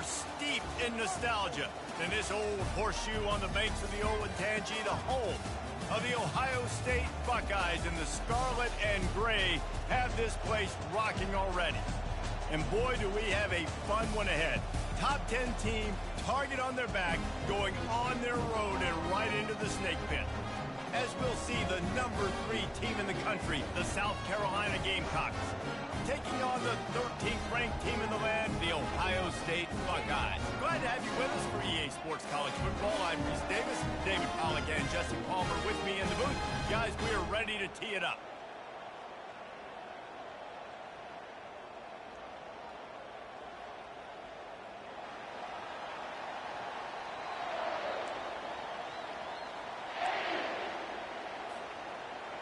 steeped in nostalgia. And this old horseshoe on the banks of the Olentangy, the home of the Ohio State Buckeyes in the scarlet and gray, have this place rocking already. And boy, do we have a fun one ahead. Top 10 team, target on their back, going on their road and right into the snake pit. As we'll see the number 3 team in the country, the South Carolina Gamecocks, taking on the 13th ranked team in the land, the Ohio State Buckeyes. Glad to have you with us for EA Sports College Football. I'm Reese Davis, David Pollack and Jesse Palmer with me in the booth. Guys, we are ready to tee it up.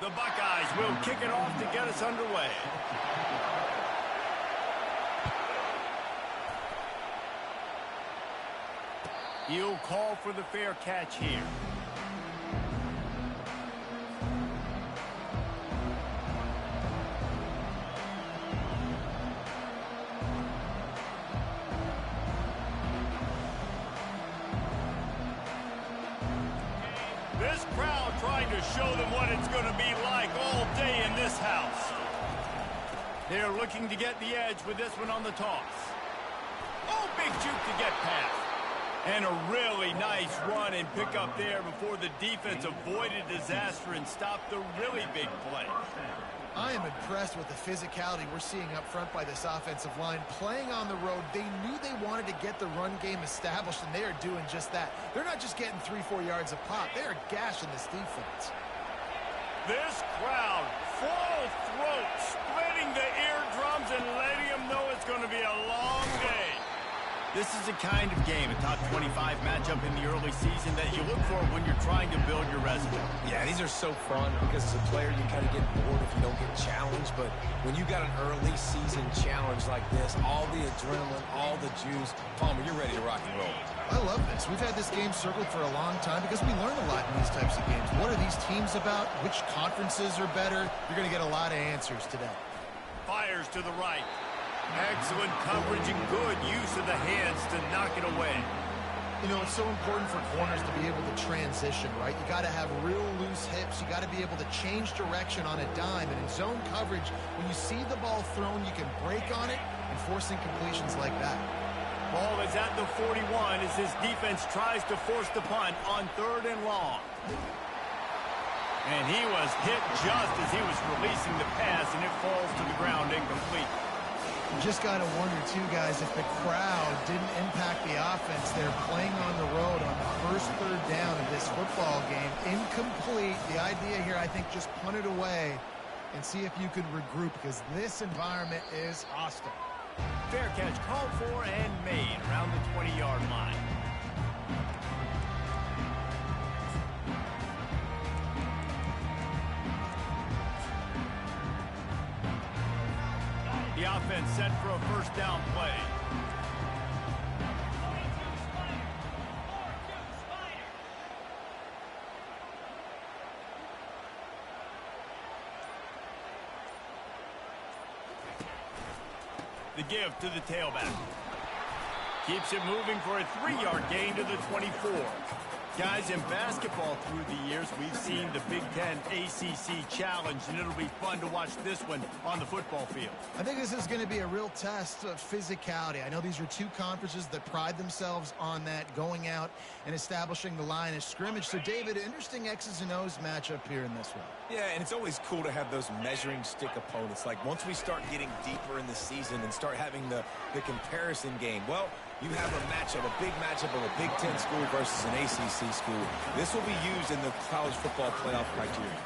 The Buckeyes will kick it off to get us underway. He'll call for the fair catch here. This crowd trying to show them what it's going to be like all day in this house. They're looking to get the edge with this one on the toss. Oh, big juke to get past. And a really nice run and pick up there before the defense avoided disaster and stopped the really big play. I am impressed with the physicality we're seeing up front by this offensive line. Playing on the road, they knew they wanted to get the run game established, and they are doing just that. They're not just getting 3-4 yards a pop. They are gashing this defense. This crowd, full throat, splitting the eardrums and letting them know it's going to be a long day. This is the kind of game, a top 25 matchup in the early season that you look for when you're trying to build your resume. Yeah, these are so fun because as a player, you kind of get bored if you don't get challenged. But when you got an early season challenge like this, all the adrenaline, all the juice, Palmer, you're ready to rock and roll. I love this. We've had this game circled for a long time because we learn a lot in these types of games. What are these teams about? Which conferences are better? You're going to get a lot of answers today. Fires to the right. Excellent coverage and good use of the hands to knock it away. You know, it's so important for corners to be able to transition, right? You got to have real loose hips. You got to be able to change direction on a dime. And in zone coverage, when you see the ball thrown, you can break on it and force incompletions like that. Ball is at the 41 as his defense tries to force the punt on 3rd and long. And he was hit just as he was releasing the pass, and it falls to the ground incomplete. You just got to wonder, too, guys, if the crowd didn't impact the offense. They're playing on the road on the first 3rd down of this football game. Incomplete. The idea here, I think, just punt it away and see if you could regroup because this environment is hostile. Fair catch called for and made around the 20-yard line. The offense set for a first down play. The give to the tailback. Keeps it moving for a 3-yard gain to the 24. Guys, in basketball through the years, we've seen the Big Ten ACC Challenge, and it'll be fun to watch this one on the football field. I think this is going to be a real test of physicality. I know these are two conferences that pride themselves on that, going out and establishing the line of scrimmage. So, David, interesting X's and O's matchup here in this one. Yeah, and it's always cool to have those measuring stick opponents. Like, once we start getting deeper in the season and start having the comparison game, well, you have a matchup, a big matchup of a Big Ten school versus an ACC school. This will be used in the college football playoff criteria.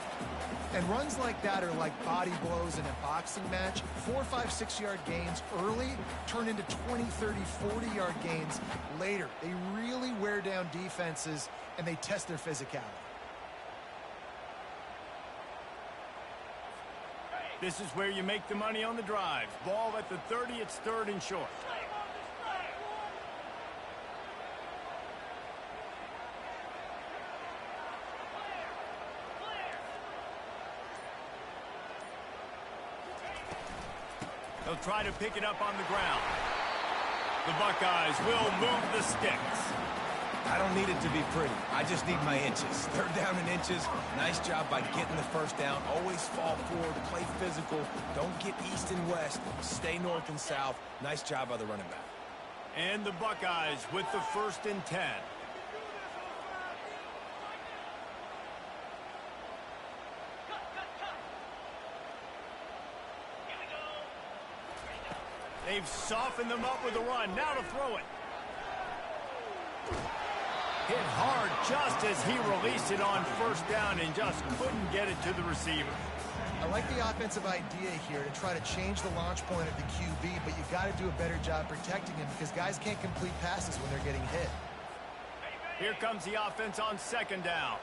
And runs like that are like body blows in a boxing match. 4, 5, 6-yard gains early turn into 20, 30, 40-yard gains later. They really wear down defenses, and they test their physicality. This is where you make the money on the drive. Ball at the 30, it's 3rd and short. They'll try to pick it up on the ground. The Buckeyes will move the sticks. I don't need it to be pretty. I just need my inches. Third down in inches. Nice job by getting the first down. Always fall forward, play physical. Don't get east and west. Stay north and south. Nice job by the running back. And the Buckeyes with the 1st and 10. They've softened them up with a run. Now to throw it. Hit hard just as he released it on 1st down and just couldn't get it to the receiver. I like the offensive idea here to try to change the launch point of the QB, but you got to do a better job protecting him because guys can't complete passes when they're getting hit. Here comes the offense on 2nd down.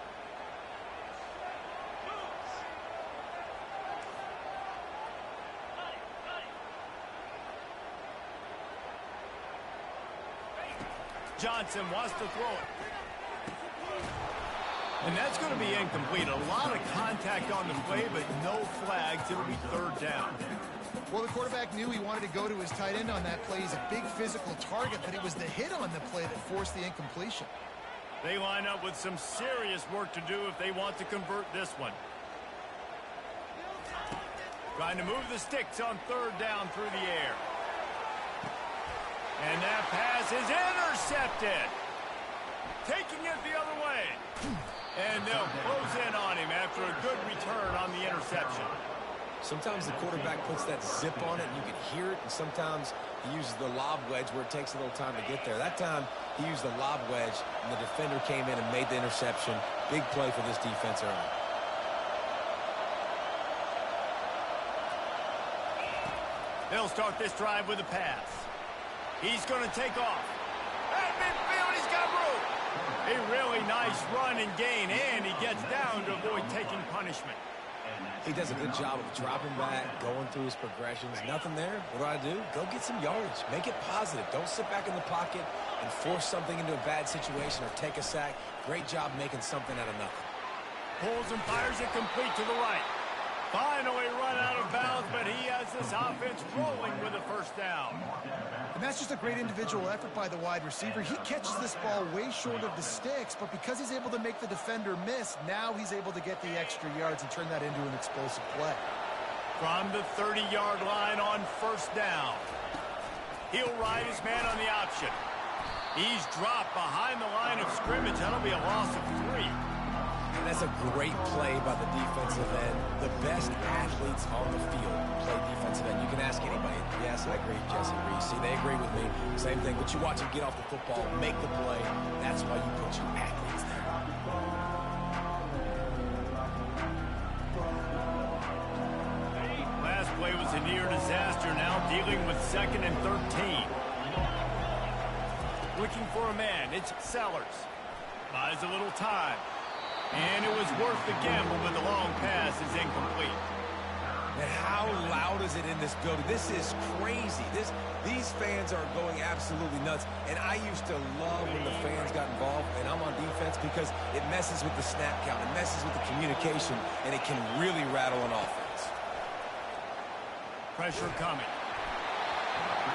Johnson wants to throw it. And that's going to be incomplete. A lot of contact on the play, but no flags. It'll be 3rd down. Well, the quarterback knew he wanted to go to his tight end on that play. He's a big physical target, but it was the hit on the play that forced the incompletion. They line up with some serious work to do if they want to convert this one. Trying to move the sticks on 3rd down through the air. And that pass is intercepted. Taking it the other way. And they'll close in on him after a good return on the interception. Sometimes the quarterback puts that zip on it and you can hear it, and sometimes he uses the lob wedge where it takes a little time to get there. That time he used the lob wedge and the defender came in and made the interception. Big play for this defense early. They'll start this drive with a pass. He's going to take off. At midfield, he's got room. A really nice run and gain, and he gets down to avoid taking punishment. He does a good job of dropping back, going through his progressions. Nothing there. What do? Go get some yardage. Make it positive. Don't sit back in the pocket and force something into a bad situation or take a sack. Great job making something out of nothing. Pulls and fires it complete to the right. Finally run out of bounds, but he has this offense rolling with a 1st down. And that's just a great individual effort by the wide receiver. He catches this ball way short of the sticks, but because he's able to make the defender miss, now he's able to get the extra yards and turn that into an explosive play. From the 30-yard line on 1st down. He'll ride his man on the option. He's dropped behind the line of scrimmage. That'll be a loss of 3. And that's a great play by the defensive end. The best athletes on the field play defensive end. You can ask anybody. Yes, I agree, Jesse Reese. See, they agree with me. Same thing. But you watch them get off the football, make the play. That's why you put your athletes there. Last play was a near disaster. Now dealing with 2nd and 13. Looking for a man. It's Sellers. Buys a little time. And it was worth the gamble, but the long pass is incomplete. And how loud is it in this building? This is crazy. These fans are going absolutely nuts. And I used to love when the fans got involved, and I'm on defense because it messes with the snap count. It messes with the communication, and it can really rattle an offense. Pressure coming.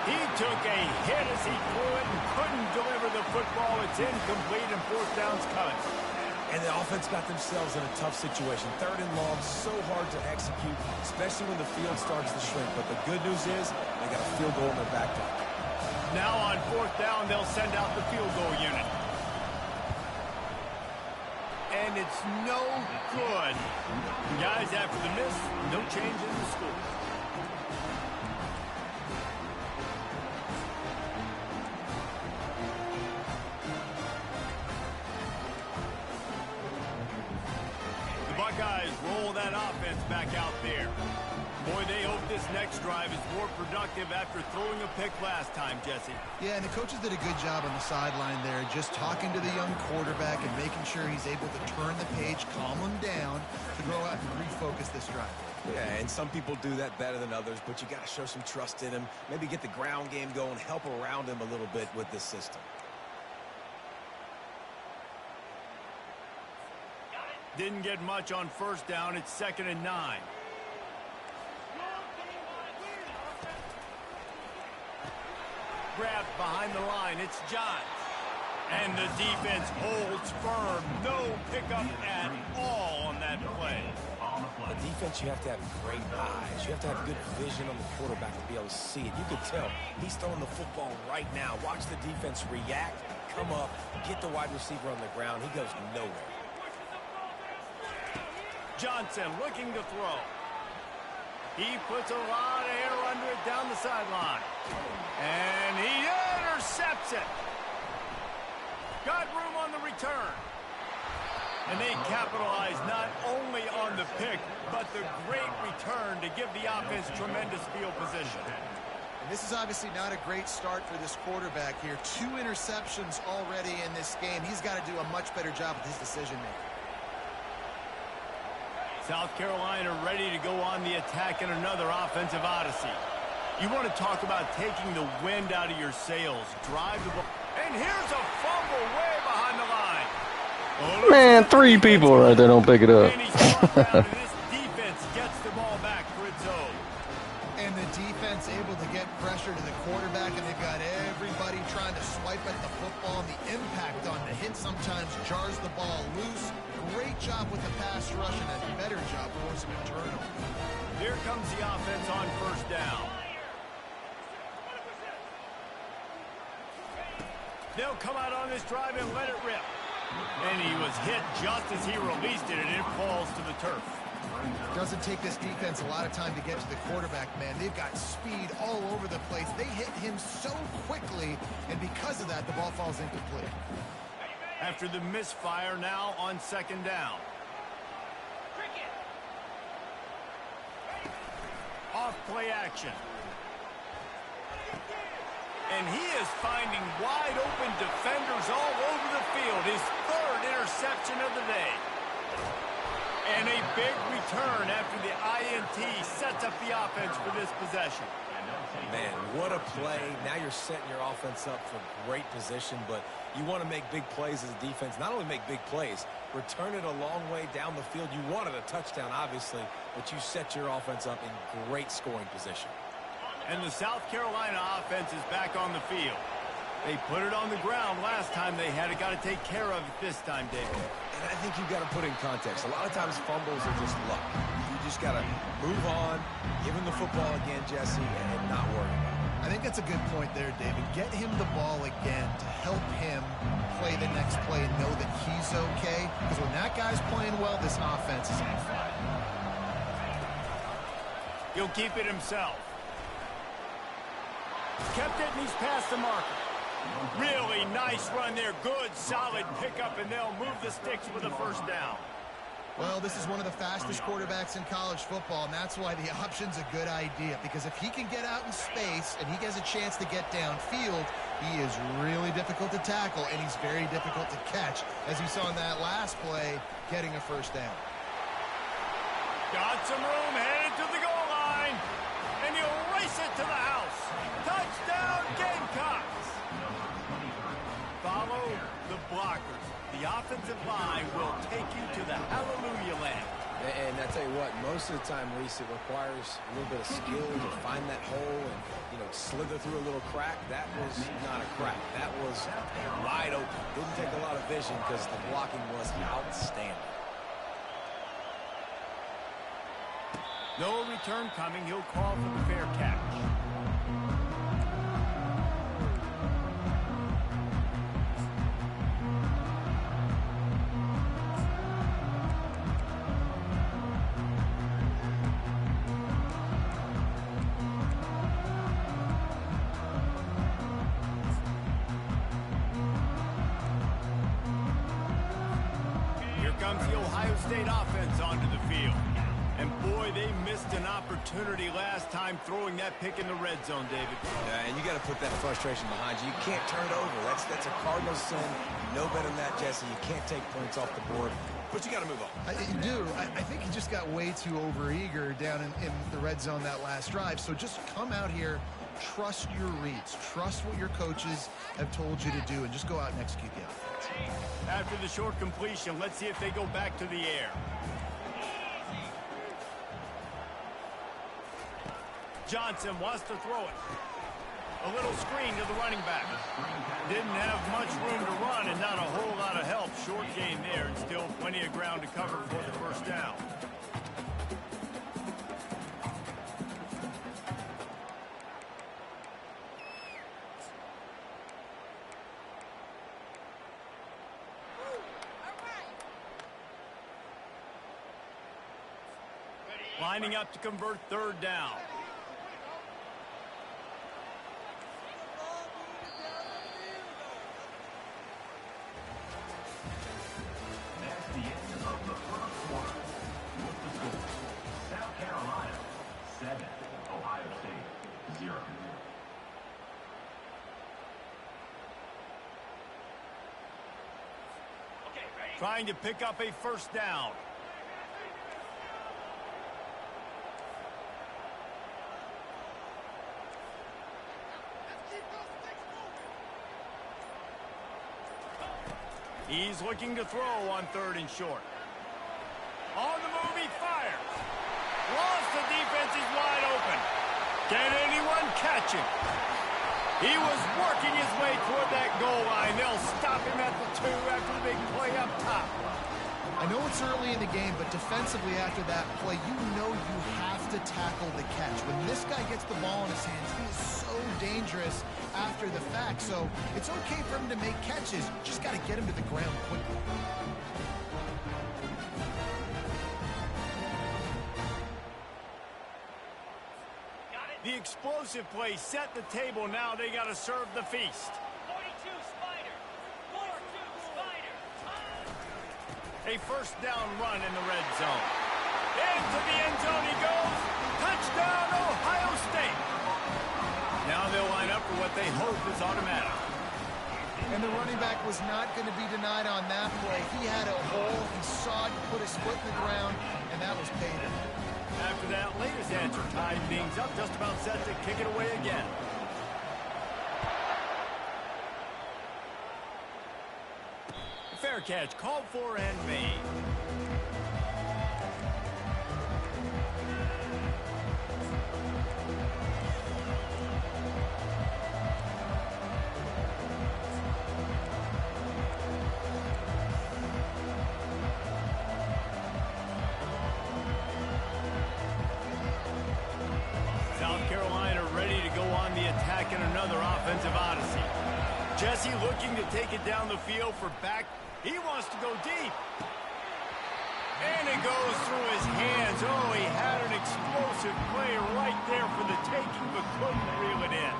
He took a hit as he threw it and couldn't deliver the football. It's incomplete, and 4th down's coming. And the offense got themselves in a tough situation. 3rd and long, so hard to execute, especially when the field starts to shrink. But the good news is they got a field goal in their back pocket. Now on 4th down, they'll send out the field goal unit. And it's no good. Guys, after the miss, no change in the score. Buckeyes roll that offense back out there. Boy, they hope this next drive is more productive after throwing a pick last time, Jesse. Yeah, and the coaches did a good job on the sideline there, just talking to the young quarterback and making sure he's able to turn the page, calm him down, to go out and refocus this drive. Yeah, and some people do that better than others, but you got to show some trust in him, maybe get the ground game going, help around him a little bit with this system. Didn't get much on 1st down. It's 2nd and 9. grabbed behind the line. It's Johns. And the defense holds firm. No pickup at all on that play. The defense, you have to have great eyes. You have to have good vision on the quarterback to be able to see it. You can tell he's throwing the football right now. Watch the defense react, come up, get the wide receiver on the ground. He goes nowhere. Johnson looking to throw. He puts a lot of air under it down the sideline. And he intercepts it. Got room on the return. And they capitalize not only on the pick, but the great return to give the offense tremendous field position. And this is obviously not a great start for this quarterback here. 2 interceptions already in this game. He's got to do a much better job with his decision-making. South Carolina ready to go on the attack in another offensive odyssey. You want to talk about taking the wind out of your sails. Drive the ball. And here's a fumble way behind the line. Man, 3 people right there don't pick it up. And he's brought down, and this defense gets the ball back for its own. And the defense able to get pressure to the quarterback, and they've got everybody trying to swipe at the football. And the impact on the hit sometimes jars the ball loose. Great job with the pass rush and a better job forcing a turnover. Here comes the offense on first down. They'll come out on this drive and let it rip. And he was hit just as he released it, and it falls to the turf. Doesn't take this defense a lot of time to get to the quarterback, man. They've got speed all over the place. They hit him so quickly, and because of that, the ball falls incomplete. After the misfire, now on second down. Off play action. And he is finding wide-open defenders all over the field. His 3rd interception of the day. And a big return after the INT sets up the offense for this possession. Man, what a play. Now you're setting your offense up for great position, but you want to make big plays as a defense. Not only make big plays, return it a long way down the field. You wanted a touchdown, obviously, but you set your offense up in great scoring position. And the South Carolina offense is back on the field. They put it on the ground last time they had it. Got to take care of it this time, David. And I think you've got to put in context. A lot of times fumbles are just luck. You just got to move on, give him the football again, Jesse, and not worry about it. I think that's a good point there, David. Get him the ball again to help him play the next play and know that he's okay. Because when that guy's playing well, this offense is on fire. He'll keep it himself. Kept it, and he's past the marker. Really nice run there. Good, solid pickup, and they'll move the sticks for the first down. Well, this is one of the fastest quarterbacks in college football, and that's why the option's a good idea. Because if he can get out in space and he gets a chance to get downfield, he is really difficult to tackle, and he's very difficult to catch. As you saw in that last play, getting a first down. Got some room, headed to the goal line, and he'll race it to the house. Touchdown, Gamecocks! Follow the blockers. The offensive line will take you to the hallelujah land. And I tell you what, most of the time, Reese, it requires a little bit of skill to find that hole and, slither through a little crack. That was not a crack. That was wide open. Didn't take a lot of vision because the blocking was outstanding. No return coming. He'll call for the fair catch. Here comes the Ohio State offense onto the field. And boy, they missed an opportunity last time throwing that pick in the red zone, David. Yeah, and you got to put that frustration behind you. You can't turn it over. That's a cardinal sin. You know better than that, Jesse. You can't take points off the board. But you got to move on. You do. I think he just got way too overeager down in the red zone that last drive. So just come out here, trust your reads, trust what your coaches have told you to do, and just go out and execute the offense. After the short completion, let's see if they go back to the air. Johnson wants to throw it. A little screen to the running back. Didn't have much room to run and not a whole lot of help. Short gain there and still plenty of ground to cover for the first down. Lining up to convert third down. That's the end of the first quarter. With the score, South Carolina 7, Ohio State 0. Trying to pick up a first down. He's looking to throw on third and short. On the move, he fires. Lost, the defense is wide open. Can anyone catch him? He was working his way toward that goal line. They'll stop him at the 2 after the big play up top. I know it's early in the game, but defensively after that play, you know you have to tackle the catch. When this guy gets the ball in his hands, he is so dangerous after the fact. So it's okay for him to make catches. Just got to get him to the ground quickly. The explosive play set the table. Now they got to serve the feast. 42 Spider. 4-2 Spider. A first down run in the red zone. Into the end zone he goes. Touchdown, Ohio State. Now they'll line up for what they hope is automatic. And the running back was not going to be denied on that play. He had a hole. He saw it, put his foot in the ground, and that was paid. After that latest answer tied things up, just about set to kick it away again. Fair catch called for and made. South Carolina ready to go on the attack in another offensive odyssey. Jesse looking to take it down the field for back. He wants to go deep. And it goes through his hands. Oh, he had an explosive play right there for the taking, but couldn't reel it in.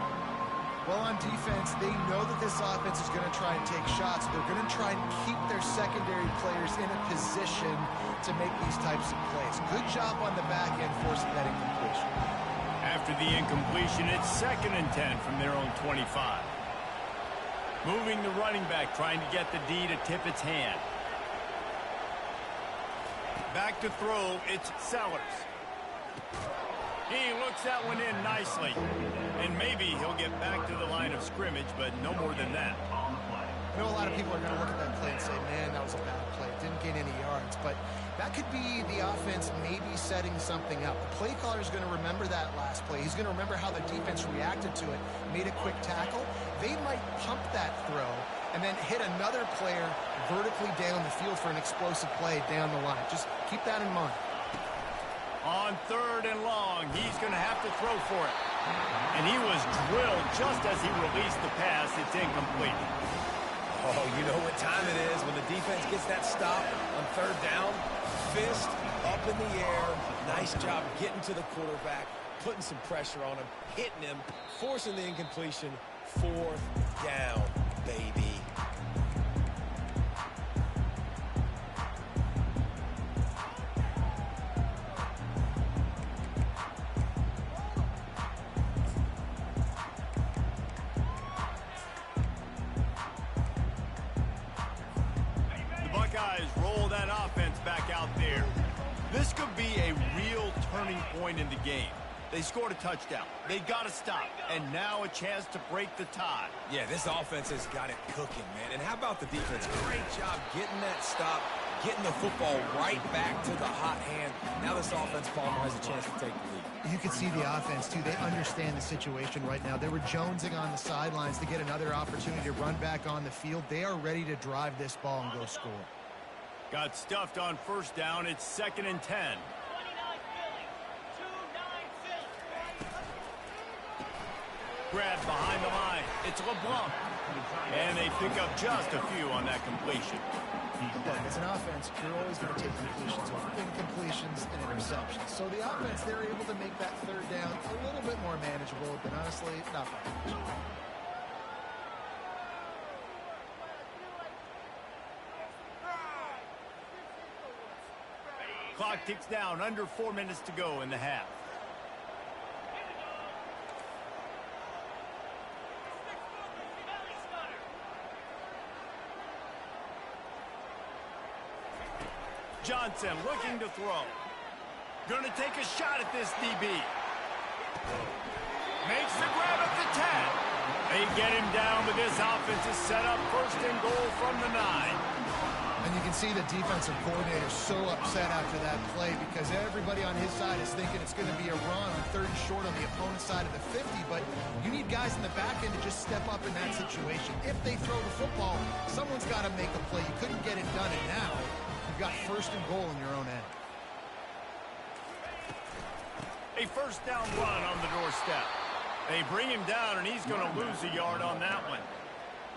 Well, on defense, they know that this offense is going to try and take shots. They're going to try and keep their secondary players in a position to make these types of plays. Good job on the back end forcing that incompletion. After the incompletion, it's 2nd and 10 from their own 25. Moving the running back, trying to get the D to tip its hand. Back to throw, it's Sellers. He looks that one in nicely. And maybe he'll get back to the line of scrimmage, but no more than that. I know a lot of people are going to look at that play and say, man, that was a bad play. Didn't gain any yards. But that could be the offense maybe setting something up. The play caller is going to remember that last play. He's going to remember how the defense reacted to it, made a quick tackle. They might pump that throw and then hit another player vertically down the field for an explosive play down the line. Just keep that in mind. On 3rd and long, he's going to have to throw for it. And he was drilled just as he released the pass. It's incomplete. Oh, you know what time it is when the defense gets that stop on 3rd down. Fist up in the air. Nice job getting to the quarterback, putting some pressure on him, hitting him, forcing the incompletion. 4th down, baby. Roll that offense back out there. This could be a real turning point in the game. They scored a touchdown. They got to stop. And now a chance to break the tie. Yeah, this offense has got it cooking, man. And how about the defense? Great job getting that stop, getting the football right back to the hot hand. Now this offense, Palmer, has a chance to take the lead. You can see the offense, too. They understand the situation right now. They were jonesing on the sidelines to get another opportunity to run back on the field. They are ready to drive this ball and go score. Got stuffed on first down. It's 2nd and 10. 29 Philly. 2-9 Philly. Grab behind the line. It's LeBlanc. And they pick up just a few on that completion. Look, as an offense, you're always going to take completions over incompletions and interceptions. So the offense, they're able to make that third down a little bit more manageable, but honestly, not by much. Clock ticks down. Under 4 minutes to go in the half. Johnson looking to throw. Going to take a shot at this DB. Makes the grab at the 10. They get him down, but this offense is set up 1st and goal from the 9. And you can see the defensive coordinator so upset after that play because everybody on his side is thinking it's going to be a run on 3rd and short on the opponent's side of the 50, but you need guys in the back end to just step up in that situation. If they throw the football, someone's got to make a play. You couldn't get it done, and now you've got 1st and goal in your own end. A 1st down run on the doorstep. They bring him down, and he's going to lose a yard on that one.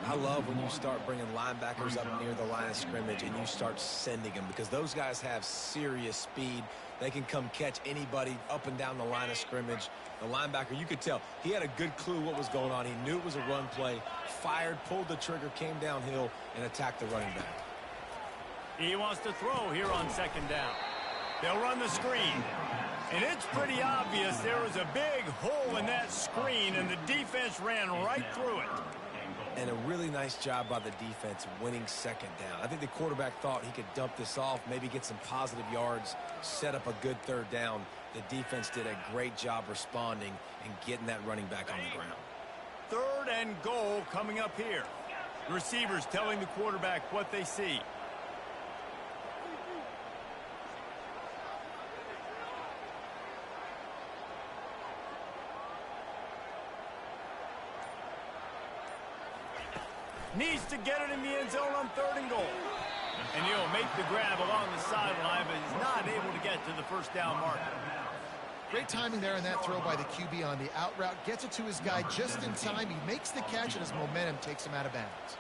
I love when you start bringing linebackers up near the line of scrimmage and you start sending them because those guys have serious speed. They can come catch anybody up and down the line of scrimmage. The linebacker, you could tell, he had a good clue what was going on. He knew it was a run play, fired, pulled the trigger, came downhill, and attacked the running back. He wants to throw here on 2nd down. They'll run the screen. And it's pretty obvious there was a big hole in that screen, and the defense ran right through it. And a really nice job by the defense winning 2nd down. I think the quarterback thought he could dump this off, maybe get some positive yards, set up a good 3rd down. The defense did a great job responding and getting that running back on the ground. 3rd and goal coming up here. The receivers telling the quarterback what they see. Needs to get it in the end zone on 3rd and goal. And he'll make the grab along the sideline, but he's not able to get to the 1st down marker. Great timing there in that throw by the QB on the out route. Gets it to his guy just in time. He makes the catch, and his momentum takes him out of bounds.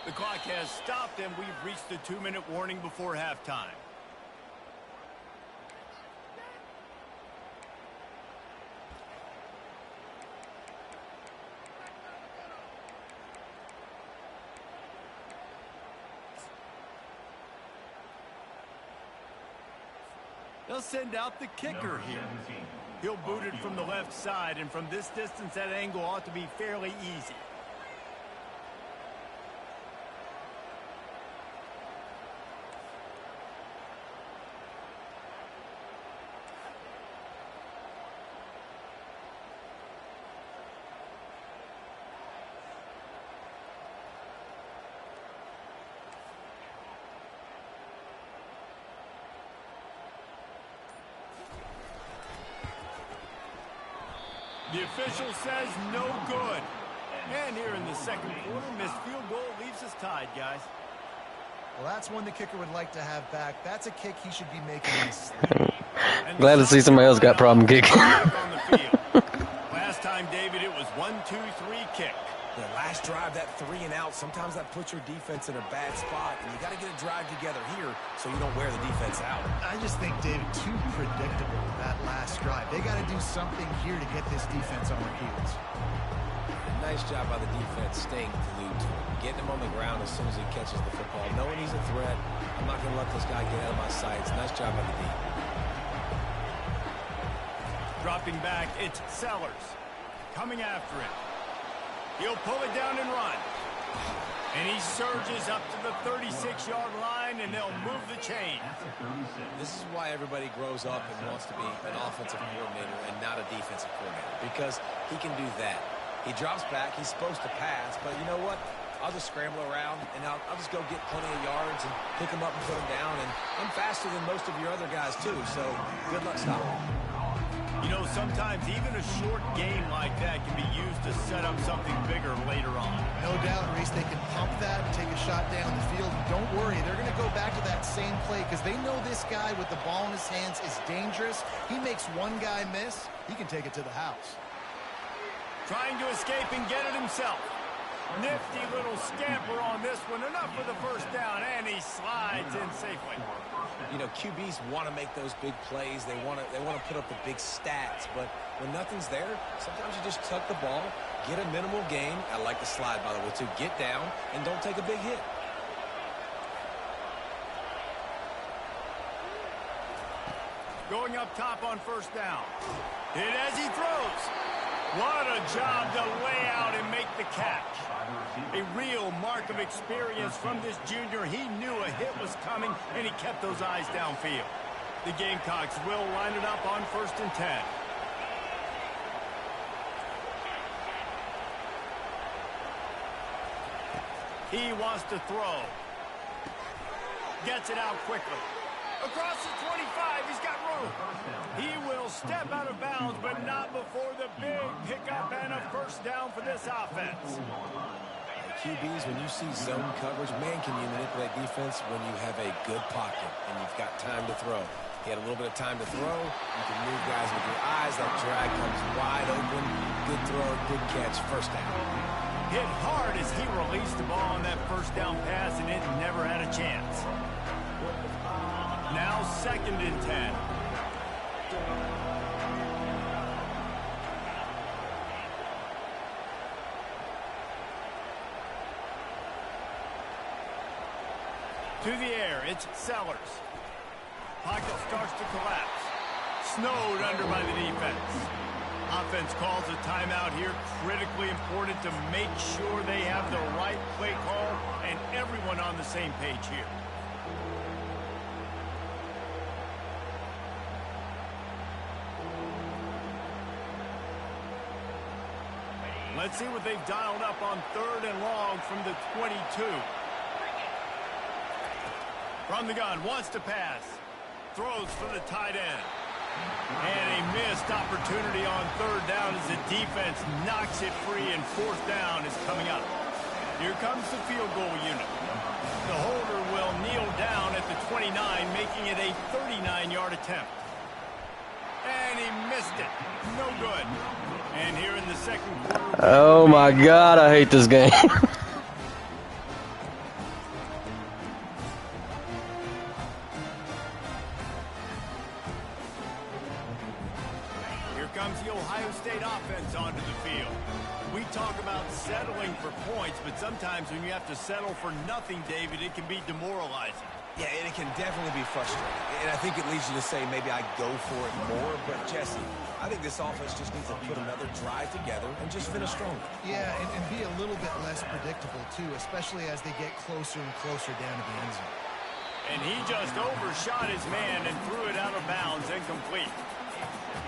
The clock has stopped, and we've reached the 2-minute warning before halftime. They'll send out the kicker here. He'll boot it from the left side, and from this distance, that angle ought to be fairly easy. The official says no good. And here in the 2nd quarter, missed field goal leaves us tied, guys. Well, that's one the kicker would like to have back. That's a kick he should be making in his sleep. Glad to see somebody else got problem kicking. On the field. Last time, David, it was 1-2-3 kick. The last drive, that 3 and out, sometimes that puts your defense in a bad spot, and you got to get a drive together here so you don't wear the defense out. I just think, David, too predictable, that last drive. They got to do something here to get this defense on their heels. Nice job by the defense staying glued to him, getting him on the ground as soon as he catches the football, knowing he's a threat. I'm not going to let this guy get out of my sights. Nice job by the D. Dropping back, it's Sellers. Coming after it. He'll pull it down and run. And he surges up to the 36-yard line, and they'll move the chain. This is why everybody grows up and wants to be an offensive coordinator and not a defensive coordinator, because he can do that. He drops back. He's supposed to pass, but you know what? I'll just scramble around, and I'll just go get plenty of yards and pick them up and put them down. And I'm faster than most of your other guys, too, so good luck stopping. You know, sometimes even a short game like that can be used to set up something bigger later on. No doubt, Reese, they can pump that and take a shot down the field. And don't worry, they're going to go back to that same play because they know this guy with the ball in his hands is dangerous. He makes one guy miss, he can take it to the house. Trying to escape and get it himself. Nifty little scamper on this one. Enough for the first down, and he slides in safely. You know, QBs want to make those big plays. They want to put up the big stats, but when nothing's there, sometimes you just tuck the ball, get a minimal gain. I like the slide, by the way, too. Get down and don't take a big hit. Going up top on first down. Hit as he throws. What a job to lay out and make the catch. A real mark of experience from this junior. He knew a hit was coming, and he kept those eyes downfield. The Gamecocks will line it up on 1st and 10. He wants to throw. Gets it out quickly. Across the 25, he's got room. He will step out of bounds, but not before the big pickup and a first down for this offense. QBs, when you see zone coverage, man, can you manipulate defense when you have a good pocket and you've got time to throw. He had a little bit of time to throw. You can move guys with your eyes. That drag comes wide open. Good throw, good catch, first down. Hit hard as he released the ball on that first down pass, and it never had a chance. Now 2nd and 10. To the air, it's Sellers. Pocket starts to collapse. Snowed under by the defense. Offense calls a timeout here. Critically important to make sure they have the right play call and everyone on the same page here. Let's see what they've dialed up on 3rd and long from the 22. From the gun, wants to pass. Throws for the tight end. And a missed opportunity on 3rd down as the defense knocks it free, and 4th down is coming up. Here comes the field goal unit. The holder will kneel down at the 29, making it a 39-yard attempt. And he missed it. No good. And here in the 2nd quarter... Oh my God, I hate this game. Here comes the Ohio State offense onto the field. We talk about settling for points, but sometimes when you have to settle for nothing, David, it can be demoralizing. Yeah, and it can definitely be frustrating. And I think it leads you to say maybe I go for it more. But, Jesse, I think this offense just needs to put another drive together and just finish stronger. Yeah, and be a little bit less predictable, too, especially as they get closer and closer down to the end zone. And he just overshot his man and threw it out of bounds, incomplete.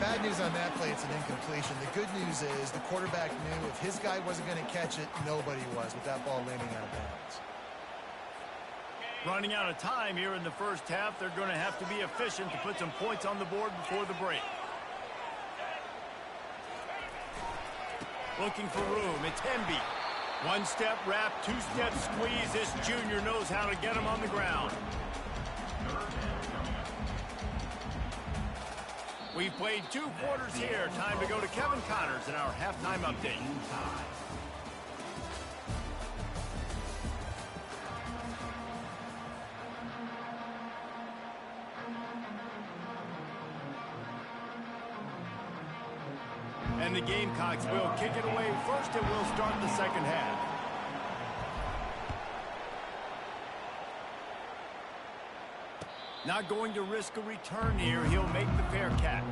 Bad news on that play, it's an incompletion. The good news is the quarterback knew if his guy wasn't going to catch it, nobody was with that ball landing out of bounds. Running out of time here in the first half. They're going to have to be efficient to put some points on the board before the break. Looking for room. It's Hemby. One-step wrap, two-step squeeze. This junior knows how to get him on the ground. We've played 2 quarters here. Time to go to Kevin Connors in our halftime update. And the Gamecocks will kick it away first, and we'll start the second half. Not going to risk a return here. He'll make the fair catch.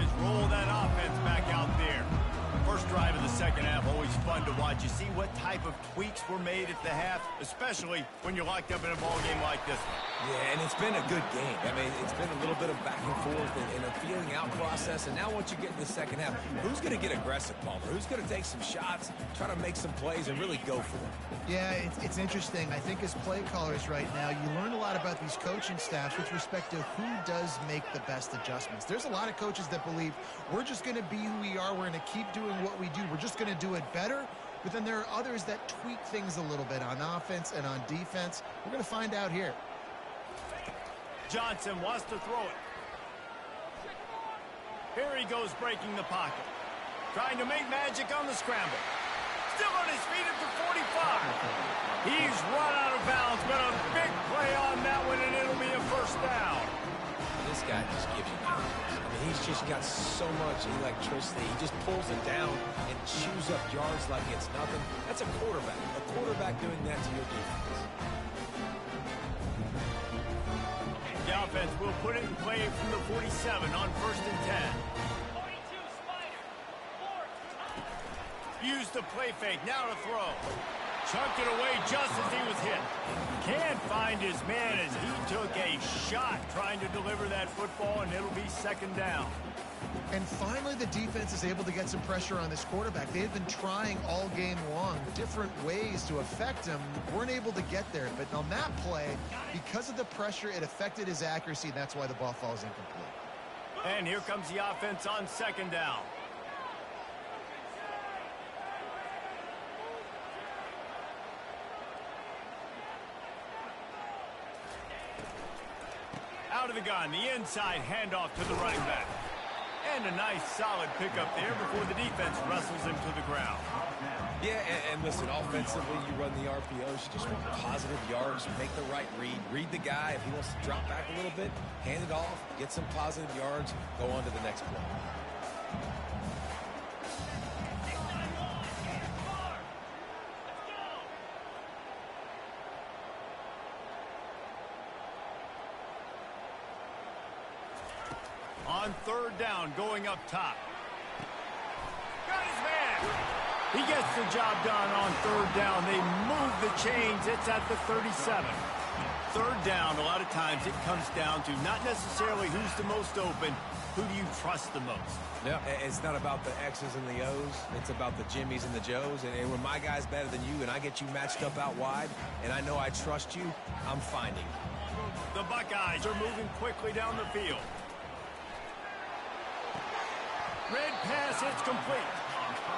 Buckeyes roll that offense back out there. First drive of the second half, always fun to watch. You see what type of tweaks were made at the half, especially when you're locked up in a ball game like this one. Yeah, and it's been a good game. I mean, it's been a little bit of back and forth and a feeling out process. And now once you get in the second half, who's going to get aggressive, Palmer? Who's going to take some shots, try to make some plays, and really go for it? Yeah, it's interesting. I think as play callers right now, you learn a lot about these coaching staffs with respect to who does make the best adjustments. There's a lot of coaches that believe we're just going to be who we are. We're going to keep doing what we do. We're just going to do it better. But then there are others that tweak things a little bit on offense and on defense. We're going to find out here. Johnson wants to throw it. Here he goes breaking the pocket. Trying to make magic on the scramble. Still on his feet at the 45. He's run out of bounds, but a big play on that one, and it'll be a first down. This guy just gives you confidence. I mean, he's just got so much electricity. He just pulls it down and chews up yards like it's nothing. That's a quarterback. A quarterback doing that to your defense. The offense will put it in play from the 47 on 1st and 10. 42, Spider. 4. Use the play fake, now to throw. Chucked it away just as he was hit. Can't find his man as he took a shot trying to deliver that football, and it'll be second down. And finally, the defense is able to get some pressure on this quarterback. They've been trying all game long different ways to affect him. Weren't able to get there. But on that play, because of the pressure, it affected his accuracy. And that's why the ball falls incomplete. And here comes the offense on second down. Out of the gun, the inside handoff to the running back. And a nice solid pickup there before the defense wrestles him to the ground. Yeah, and listen, offensively, you run the RPOs. You just want positive yards, make the right read the guy. If he wants to drop back a little bit, hand it off, get some positive yards, go on to the next play. On third down, going up top. Got his man. He gets the job done on third down. They move the chains. It's at the 37. Third down, a lot of times it comes down to not necessarily who's the most open, who do you trust the most? Yeah, it's not about the X's and the O's. It's about the Jimmys and the Joes. And when my guy's better than you and I get you matched up out wide and I know I trust you, I'm finding you. The Buckeyes are moving quickly down the field. Red pass, it's complete.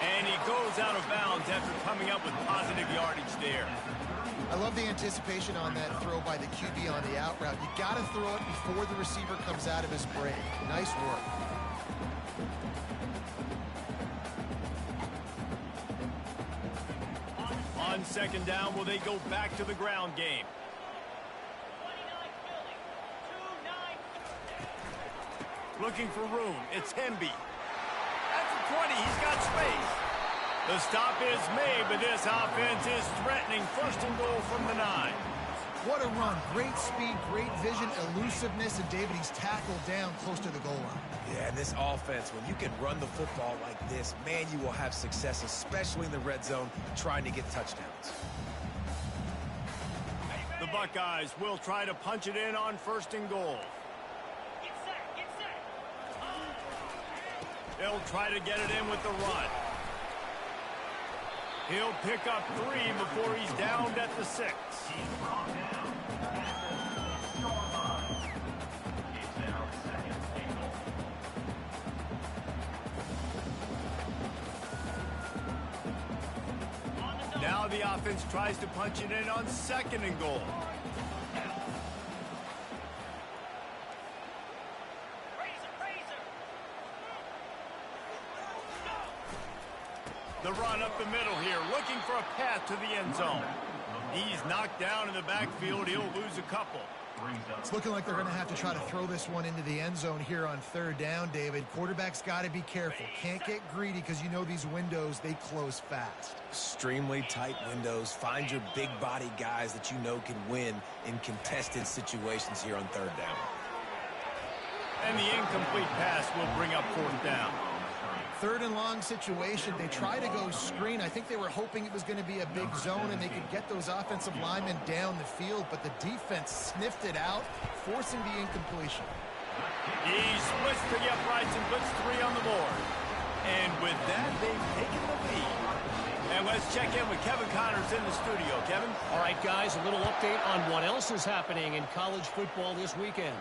And he goes out of bounds after coming up with positive yardage there. I love the anticipation on that throw by the QB on the out route. You got to throw it before the receiver comes out of his break. Nice work. On second down, will they go back to the ground game? 29 Philly. 2-9. Looking for room. It's Hemby. At the 20, he's got space. The stop is made, but this offense is threatening. First and goal from the 9. What a run. Great speed, great vision, elusiveness, and David, he's tackled down close to the goal line. Yeah, and this offense, when you can run the football like this, man, you will have success, especially in the red zone, trying to get touchdowns. The Buckeyes will try to punch it in on first and goal. Get set, get set. They'll try to get it in with the run. He'll pick up 3 before he's downed at the 6. Now the offense tries to punch it in on second and goal. The run up the middle here, looking for a path to the end zone. He's knocked down in the backfield. He'll lose a couple. It's looking like they're going to have to try to throw this one into the end zone here on third down, David. Quarterback's got to be careful. Can't get greedy because you know these windows, they close fast. Extremely tight windows. Find your big body guys that you know can win in contested situations here on third down. And the incomplete pass will bring up fourth down. Third and long situation. They try to go screen. I think they were hoping it was going to be a big zone and they could get those offensive linemen down the field, but the defense sniffed it out, forcing the incompletion. He splits to the uprights and puts 3 on the board. And with that, they've taken the lead. And let's check in with Kevin Connors in the studio. Kevin? All right, guys, a little update on what else is happening in college football this weekend.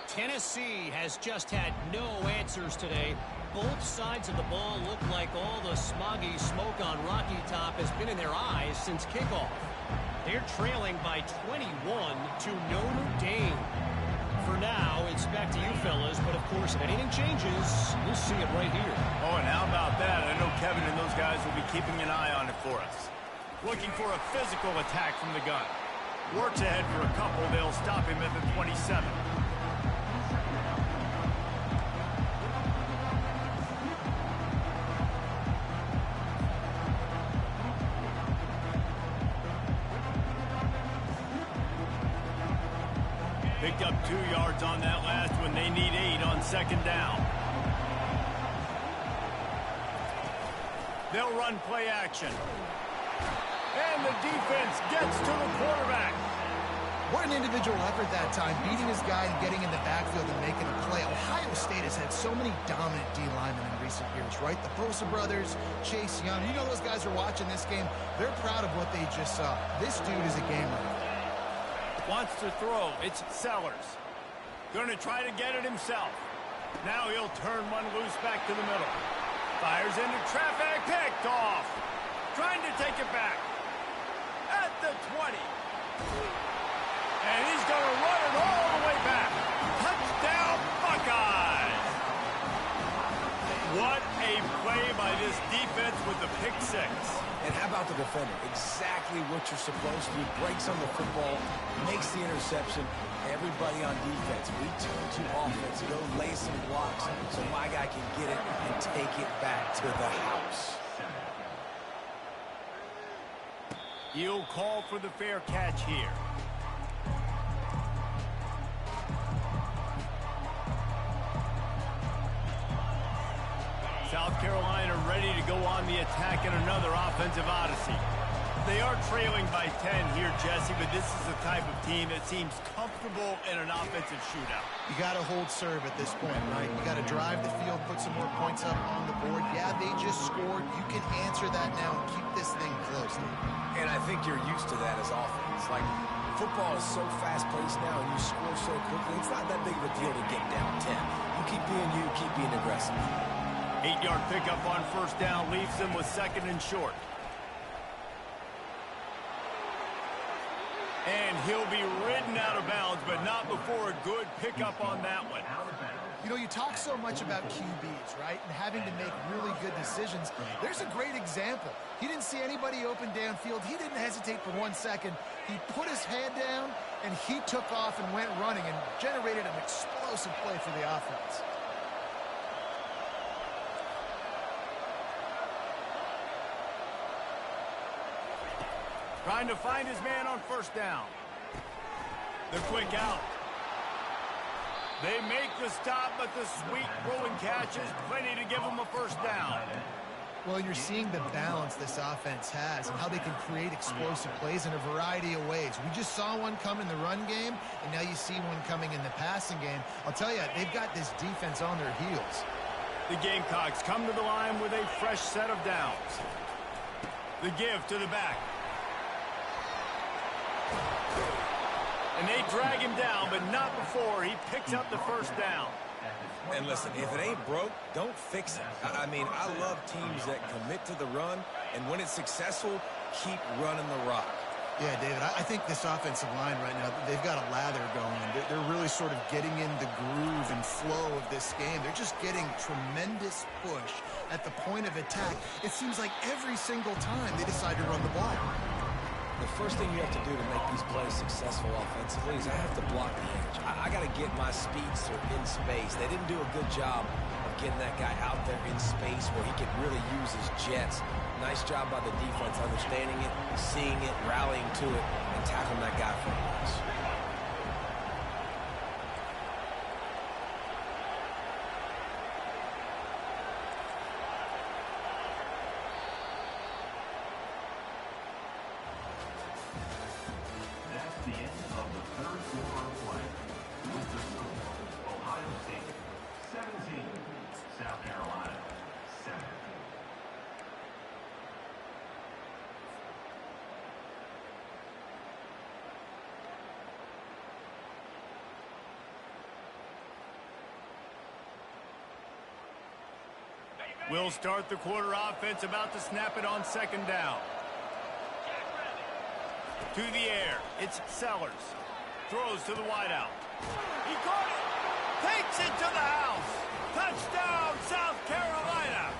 Tennessee has just had no answers today. Both sides of the ball look like all the smoggy smoke on Rocky Top has been in their eyes since kickoff. They're trailing by 21 to Notre Dame. For now, it's back to you fellas, but of course, if anything changes, you'll see it right here. Oh, and how about that? I know Kevin and those guys will be keeping an eye on it for us. Looking for a physical attack from the gun. Works ahead for a couple. They'll stop him at the 27. Picked up 2 yards on that last one. They need 8 on second down. They'll run play action. And the defense gets to the quarterback. What an individual effort that time, beating his guy and getting in the backfield and making a play. Ohio State has had so many dominant D linemen in recent years, right? The Bosa brothers, Chase Young. You know those guys are watching this game. They're proud of what they just saw. This dude is a gamer. Wants to throw. It's Sellers. Going to try to get it himself. Now he'll turn one loose back to the middle. Fires into traffic. Picked off. Trying to take it back. At the 20. And he's going to run it all the way back. Touchdown, Buckeyes. What a play by this defense with the pick 6. And how about the defender? Exactly what you're supposed to do. Breaks on the football, makes the interception. Everybody on defense, we turn to offense. Go lay some blocks so my guy can get it and take it back to the house. He'll call for the fair catch here. South Carolina ready to go on the attack in another offensive odyssey. They are trailing by 10 here, Jesse, but this is the type of team that seems comfortable in an offensive shootout. You got to hold serve at this point, right? You got to drive the field, put some more points up on the board. Yeah, they just scored. You can answer that now and keep this thing close. And I think you're used to that as offense. Like, football is so fast-paced now, and you score so quickly, it's not that big of a deal to get down 10. You keep being aggressive. 8-yard pickup on first down leaves them with second and short. And he'll be ridden out of bounds, but not before a good pickup on that one. You know, you talk so much about QBs, right? And having to make really good decisions. There's a great example. He didn't see anybody open downfield. He didn't hesitate for 1 second. He put his head down, and he took off and went running and generated an explosive play for the offense. Trying to find his man on first down. The quick out. They make the stop, but the sweet rolling catch is plenty to give them a first down. Well, you're seeing the balance this offense has and how they can create explosive plays in a variety of ways. We just saw one come in the run game, and now you see one coming in the passing game. I'll tell you, they've got this defense on their heels. The Gamecocks come to the line with a fresh set of downs. The give to the back. And they drag him down, but not before he picks up the first down. And listen, if it ain't broke, don't fix it. I mean, I love teams that commit to the run, and when it's successful, keep running the rock. Yeah, David, I think this offensive line right now, they've got a lather going. They're really sort of getting in the groove and flow of this game. They're just getting tremendous push at the point of attack. It seems like every single time they decide to run the ball. The first thing you have to do to make these plays successful offensively is I have to block the edge. I got to get my speedster in space. They didn't do a good job of getting that guy out there in space where he could really use his jets. Nice job by the defense understanding it, seeing it, rallying to it, and tackling that guy for a loss. We'll start the quarter offense, about to snap it on second down. To the air, it's Sellers. Throws to the wideout. He caught it. Takes it to the house. Touchdown, South Carolina.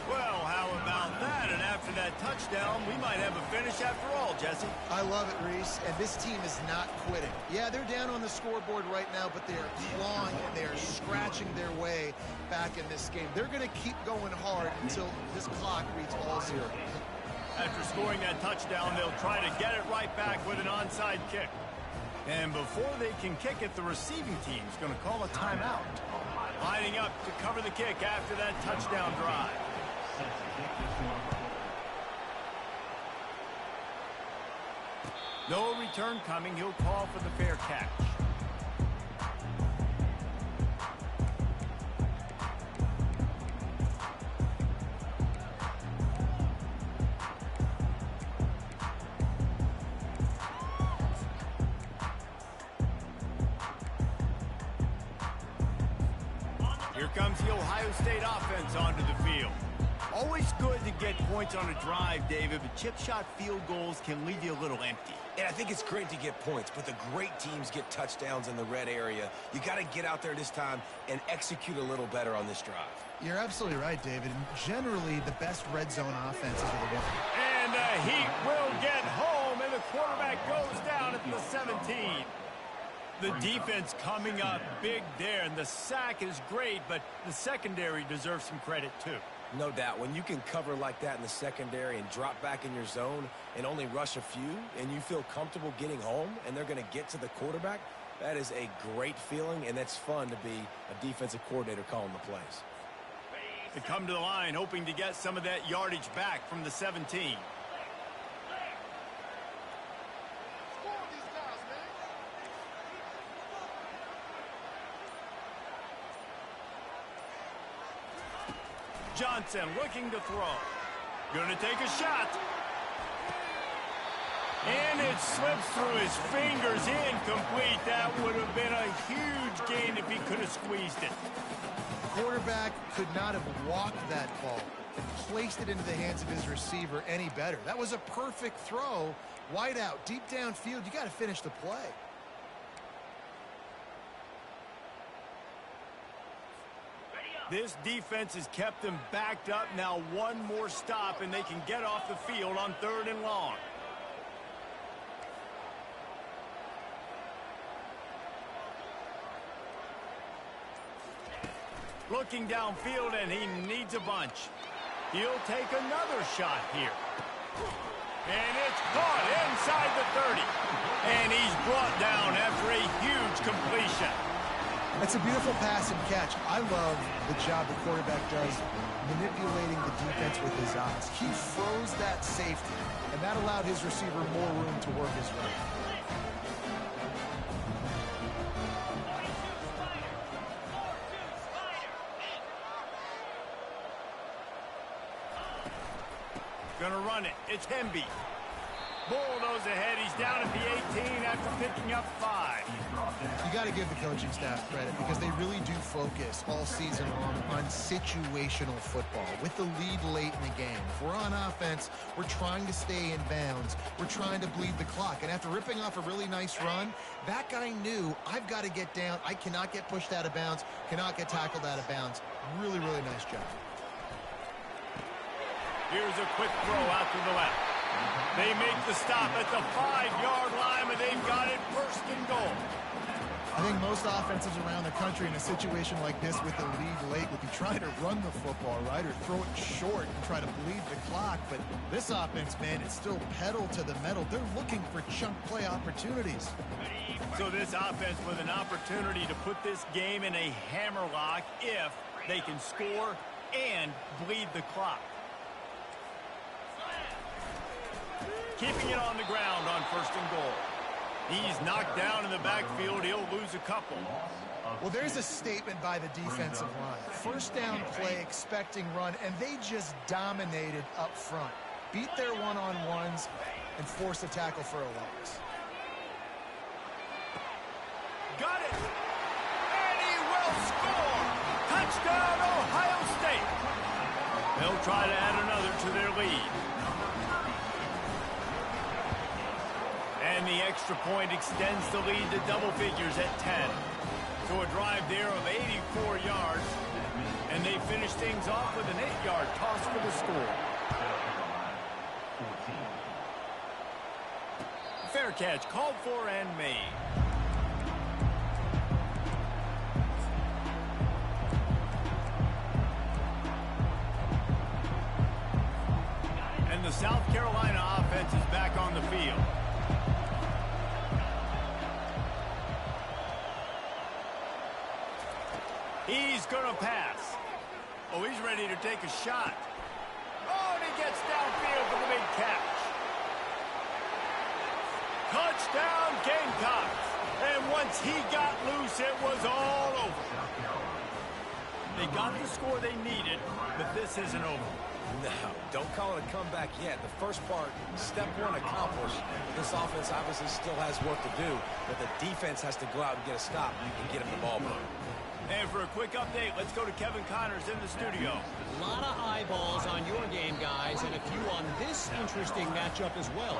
Well, how about that? And after that touchdown, we might have a finish after all, Jesse. I love it, Reese, and this team is not quitting. Yeah, they're down on the scoreboard right now, but they are clawing and they are scratching their way back in this game. They're going to keep going hard until this clock reads all zero. After scoring that touchdown, they'll try to get it right back with an onside kick. And before they can kick it, the receiving team's going to call a timeout. Lining up to cover the kick after that touchdown drive. No return coming. He'll call for the fair catch. Here comes the Ohio State offense onto the field. Always good to get points on a drive, David, but chip shot field goals can leave you a little empty. And I think it's great to get points, but the great teams get touchdowns in the red area. You got to get out there this time and execute a little better on this drive. You're absolutely right, David. And generally, the best red zone offenses are the ones. And the Heat will get home, and the quarterback goes down at the 17. The defense coming up big there, and the sack is great, but the secondary deserves some credit too. No doubt. When you can cover like that in the secondary and drop back in your zone and only rush a few, and you feel comfortable getting home and they're going to get to the quarterback, that is a great feeling, and that's fun to be a defensive coordinator calling the plays. They come to the line hoping to get some of that yardage back from the 17. Johnson looking to throw. Gonna take a shot. And it slips through his fingers, incomplete. That would have been a huge gain if he could have squeezed it. The quarterback could not have walked that ball and placed it into the hands of his receiver any better. That was a perfect throw. Wide out, deep downfield. You got to finish the play. This defense has kept them backed up. Now one more stop, and they can get off the field on 3rd and long. Looking downfield, and he needs a bunch. He'll take another shot here. And it's caught inside the 30. And he's brought down after a huge completion. That's a beautiful pass and catch. I love the job the quarterback does manipulating the defense with his eyes. He froze that safety, and that allowed his receiver more room to work his route. Gonna run it. It's Hemby. Bulldoze ahead. He's down at the 18 after picking up 5. You got to give the coaching staff credit because they really do focus all season long on situational football with the lead late in the game. If we're on offense, we're trying to stay in bounds. We're trying to bleed the clock. And after ripping off a really nice run, that guy knew, I've got to get down. I cannot get pushed out of bounds, cannot get tackled out of bounds. Really, really nice job. Here's a quick throw out to the left. They make the stop at the 5-yard line, and they've got it 1st and goal. I think most offenses around the country in a situation like this with the lead late would be trying to run the football, right, or throw it short and try to bleed the clock. But this offense, man, it's still pedal to the metal. They're looking for chunk play opportunities. So this offense with an opportunity to put this game in a hammerlock if they can score and bleed the clock. Keeping it on the ground on 1st and goal. He's knocked down in the backfield. He'll lose a couple. Well, there's a statement by the defensive line. 1st down play, expecting run, and they just dominated up front. Beat their one-on-ones and forced a tackle for a loss. Got it. And he will score. Touchdown, Ohio State. They'll try to add another to their lead. And the extra point extends the lead to double figures at 10. So a drive there of 84 yards. And they finish things off with an 8-yard toss for the score. Fair catch called for and made. And the South Carolina offense is back on the field. He's going to pass. Oh, he's ready to take a shot. Oh, and he gets downfield for the big catch. Touchdown, Gamecocks. And once he got loose, it was all over. They got the score they needed, but this isn't over. No, don't call it a comeback yet. The first part, step one accomplished. This offense obviously still has work to do, but the defense has to go out and get a stop and get him the ball back. And for a quick update, let's go to Kevin Connors in the studio. A lot of eyeballs on your game, guys, and a few on this interesting matchup as well.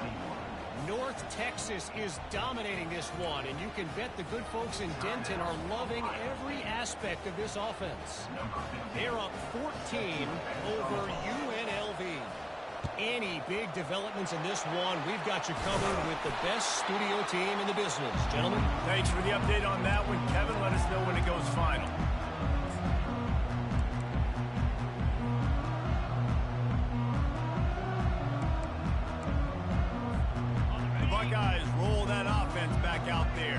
North Texas is dominating this one, and you can bet the good folks in Denton are loving every aspect of this offense. They're up 14 over UNLV. Any big developments in this one, we've got you covered with the best studio team in the business. Gentlemen. Thanks for the update on that one, Kevin. Let us know when it goes final. The Buckeyes roll that offense back out there.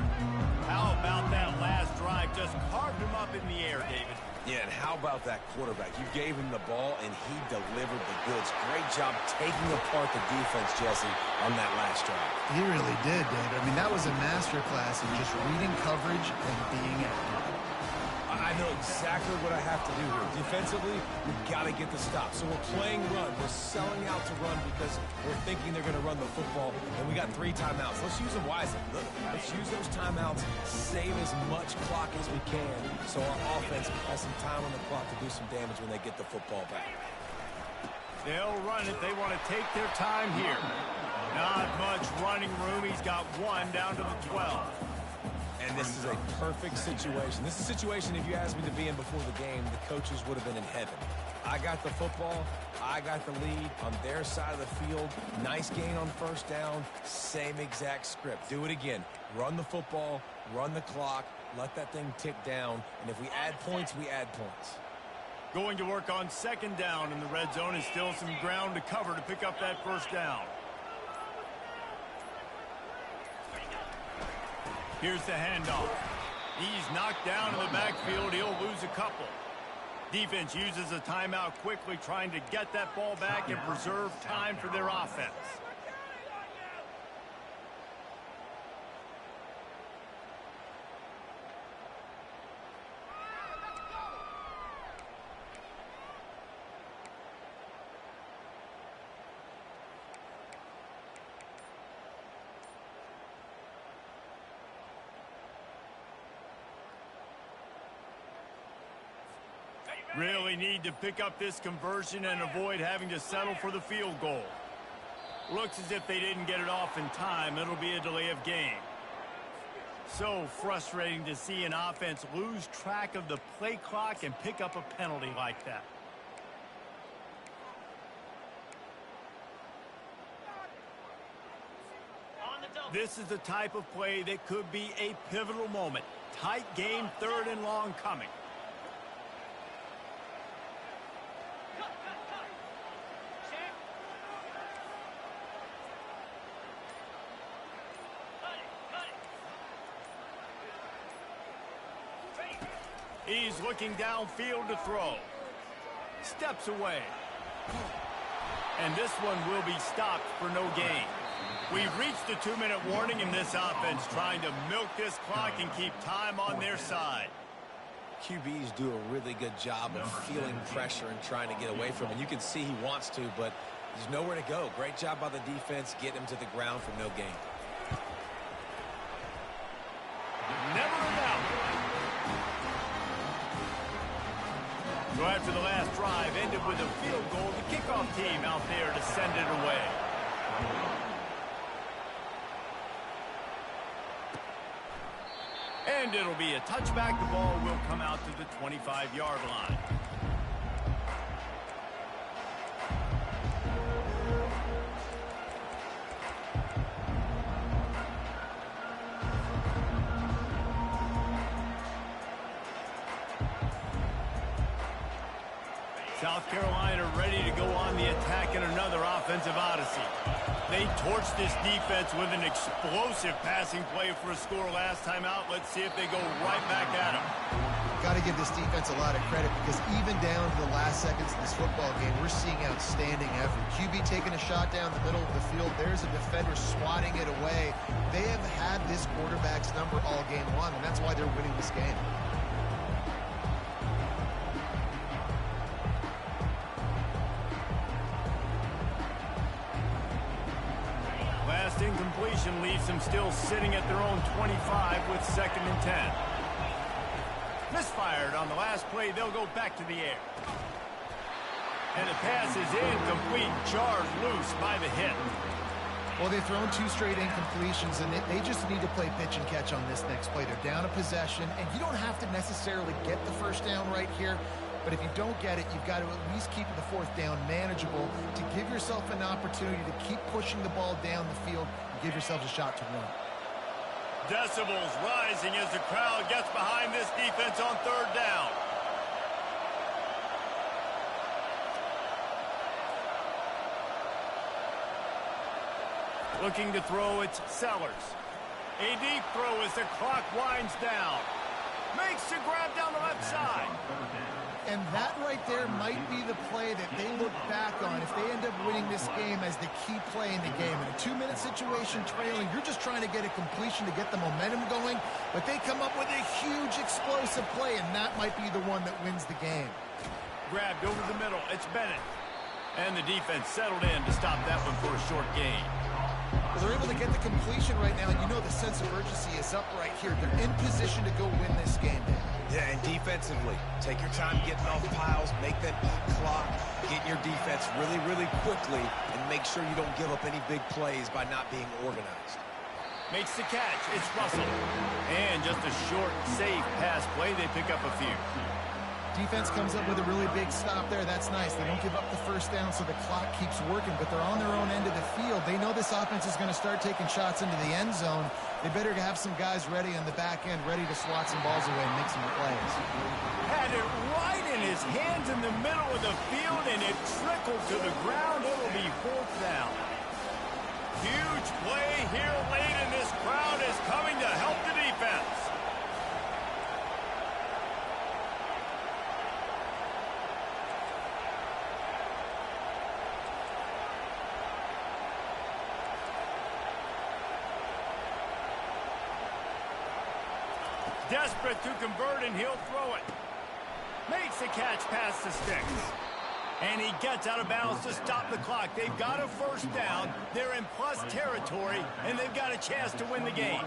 How about that last drive? Just carved him up in the air, David. Yeah, and how about that quarterback? You gave him the ball, and he delivered the goods. Great job taking apart the defense, Jesse, on that last drive. He really did, David. I mean, that was a masterclass in just reading coverage and being accurate. I know exactly what I have to do here. Defensively, we've got to get the stop. So we're playing run. We're selling out to run because we're thinking they're going to run the football, and we got 3 timeouts. Let's use them wisely. Let's use those timeouts, save as much clock as we can so our offense has some time on the clock to do some damage when they get the football back. They'll run it. They want to take their time here. Not much running room. He's got 1 down to the 12. And this is a perfect situation. This is a situation, if you asked me to be in before the game, the coaches would have been in heaven. I got the football. I got the lead on their side of the field. Nice gain on first down. Same exact script. Do it again. Run the football. Run the clock. Let that thing tick down. And if we add points, we add points. Going to work on 2nd down in the red zone. Is still some ground to cover to pick up that first down. Here's the handoff. He's knocked down in the backfield. He'll lose a couple. Defense uses a timeout quickly, trying to get that ball back and preserve time for their offense. Really need to pick up this conversion and avoid having to settle for the field goal. Looks as if they didn't get it off in time. It'll be a delay of game. So frustrating to see an offense lose track of the play clock and pick up a penalty like that. This is the type of play that could be a pivotal moment. Tight game, 3rd and long coming. He's looking downfield to throw. Steps away. And this one will be stopped for no gain. We've reached the 2-minute warning in this offense, trying to milk this clock and keep time on their side. QBs do a really good job of feeling pressure and trying to get away from it. You can see he wants to, but there's nowhere to go. Great job by the defense, getting him to the ground for no gain. Never in doubt. So after the last drive ended with a field goal, the kickoff team out there to send it away. And it'll be a touchback. The ball will come out to the 25-yard line. South Carolina ready to go on the attack in another offensive odyssey. They torched this defense with an explosive passing play for a score last time out. Let's see if they go right back at them. Got to give this defense a lot of credit because even down to the last seconds of this football game, we're seeing outstanding effort. QB taking a shot down the middle of the field. There's a defender swatting it away. They have had this quarterback's number all game long, and that's why they're winning this game. Last incompletion leaves them still sitting at their own 25 with 2nd and 10. Misfired on the last play. They'll go back to the air. And the pass is incomplete. Jarred loose by the hit. Well, they've thrown 2 straight incompletions, and they just need to play pitch and catch on this next play. They're down a possession, and you don't have to necessarily get the first down right here. But if you don't get it, you've got to at least keep the 4th down manageable to give yourself an opportunity to keep pushing the ball down the field and give yourselves a shot to win. Decibels rising as the crowd gets behind this defense on 3rd down. Looking to throw, it's Sellers. A deep throw as the clock winds down. Makes the grab down the left side. And that right there might be the play that they look back on if they end up winning this game as the key play in the game. In a 2-minute situation trailing, you're just trying to get a completion to get the momentum going, but they come up with a huge explosive play, and that might be the one that wins the game. Grabbed over the middle. It's Bennett. And the defense settled in to stop that one for a short gain. Well, they're able to get the completion right now, and you know the sense of urgency is up right here. They're in position to go win this game. Yeah, and defensively, take your time getting off piles, make that clock, get your defense really, really quickly, and make sure you don't give up any big plays by not being organized. Makes the catch. It's Russell. And just a short, safe pass play. They pick up a few. Defense comes up with a really big stop there. That's nice. They don't give up the first down, so the clock keeps working, but they're on their own end of the field. They know this offense is going to start taking shots into the end zone. They better have some guys ready on the back end, ready to swat some balls away and make some plays. Had it right in his hands in the middle of the field, and it trickled to the ground. It'll be 4th down. Huge play here late, and this crowd is coming to help the defense. Desperate to convert, and he'll throw it. Makes the catch past the sticks. And he gets out of bounds to stop the clock. They've got a 1st down. They're in plus territory, and they've got a chance to win the game.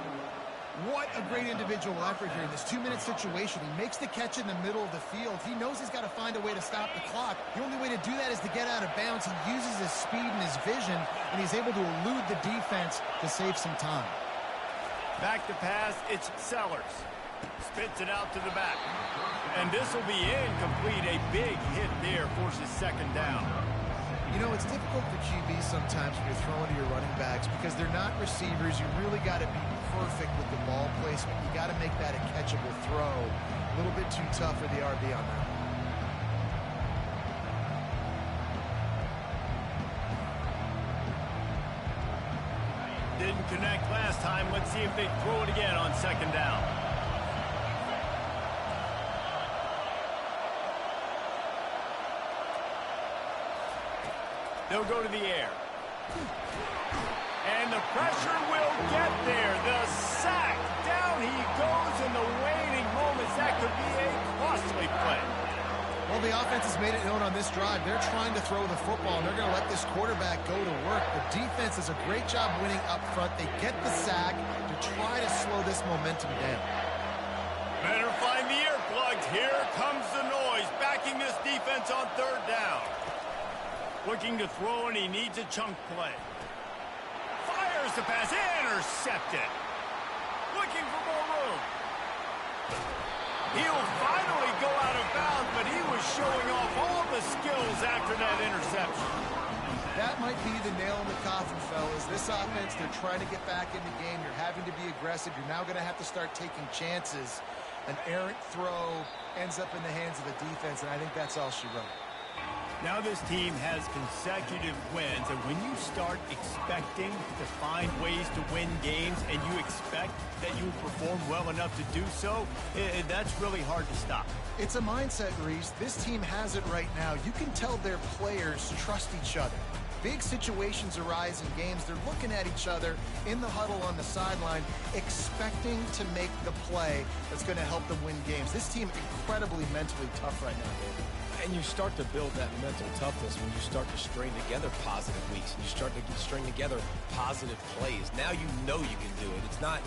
What a great individual effort here in this 2-minute situation. He makes the catch in the middle of the field. He knows he's got to find a way to stop the clock. The only way to do that is to get out of bounds. He uses his speed and his vision, and he's able to elude the defense to save some time. Back to pass, it's Sellers. Spits it out to the back. And this will be incomplete. A big hit there forces 2nd down. You know, it's difficult for QBs sometimes when you're throwing to your running backs because they're not receivers. You really got to be perfect with the ball placement. You got to make that a catchable throw. A little bit too tough for the RB on that. Didn't connect last time. Let's see if they throw it again on 2nd down. They'll go to the air. And the pressure will get there. The sack. Down he goes in the waning moments. That could be a costly play. Well, the offense has made it known on this drive. They're trying to throw the football, and they're going to let this quarterback go to work. The defense does a great job winning up front. They get the sack to try to slow this momentum down. Better find the earplugs. Here comes the noise. Back attacking this defense on third down. Looking to throw, and he needs a chunk play. Fires the pass, intercepted. Looking for more room. He'll finally go out of bounds, but he was showing off all the skills after that interception. That might be the nail in the coffin, fellas. This offense, they're trying to get back in the game. You're having to be aggressive. You're now going to have to start taking chances. An errant throw ends up in the hands of the defense, and I think that's all she wrote. Now this team has consecutive wins, and when you start expecting to find ways to win games and you expect that you perform well enough to do so, that's really hard to stop. It's a mindset, Reese. This team has it right now. You can tell their players trust each other. Big situations arise in games. They're looking at each other in the huddle on the sideline, expecting to make the play that's going to help them win games. This team incredibly mentally tough right now, David. And you start to build that mental toughness when you start to string together positive weeks and you string together positive plays. Now you know you can do it. It's not